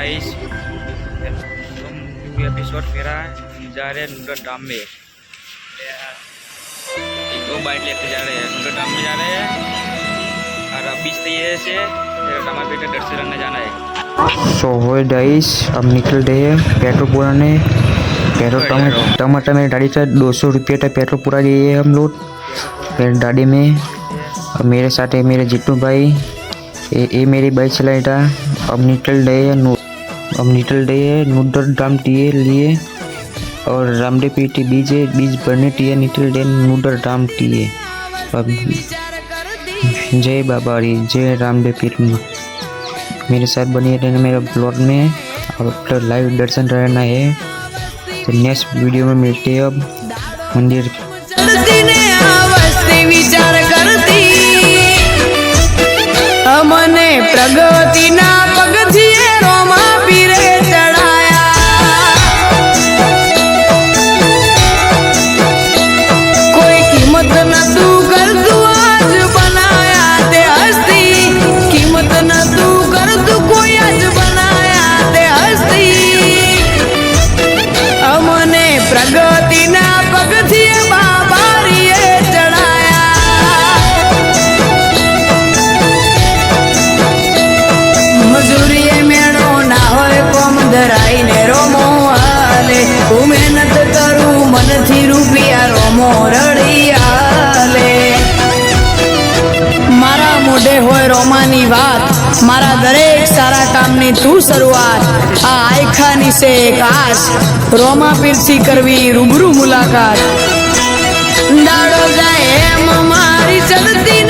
Guys, तुम new episode मेरा जा रहे हैं नूडल डाम में। एक दो बाइक लेके जा रहे हैं, नूडल डाम में जा रहे हैं। और अब बीच तैयार से डामा बेटा दर्शन करने जाना है। सो हो गाइस, अब निकल रहे हैं पेट्रोल पुराने। पेट्रोल टमाटर में गाड़ी का 200 रुपये का पेट्रोल पूरा लिए हम लोग मेरी गाड़ी में। और मेरे साथ है मेरे जिट्टू भाई, ये मेरी बाइक चलाएगा। अब निकल रहे हैं नूडल डाम टीए लिए और रामदेव पीटी बीज भरने टीए निकल रहे नूडल डाम टीए। अब जय बाबा री, जय रामदेव पीठ। मेरे साथ बनिए रहना मेरे ब्लॉग में और लाइव दर्शन रहना है। तो नेक्स्ट वीडियो में मिलते हैं। अब मंदिर विचार करती अमने प्रगति ना पगथिए रोमा पीरे चढ़ाया। कोई कीमत न तू कर तू आज बनाया ते हस्ती, कीमत न तू कर तू कोई आज बनाया ते हस्ती। अमने प्रगति ना पगथिए बाबा रिए चढ़ाया। मजूरी मेणो ना होय कोम धराई ने रोमो हाले। तू मेहनत करू मन थी रूपिया रोमो रड़ी हाले। मारा मोढे होय रोमानी बात, मारा दरेक सारा कामनी तू शुरुआत। आ आयखानी से एक आस, रोमा पीरसी करवी रूबरू मुलाकात। दाड़ो जाए मारी चलती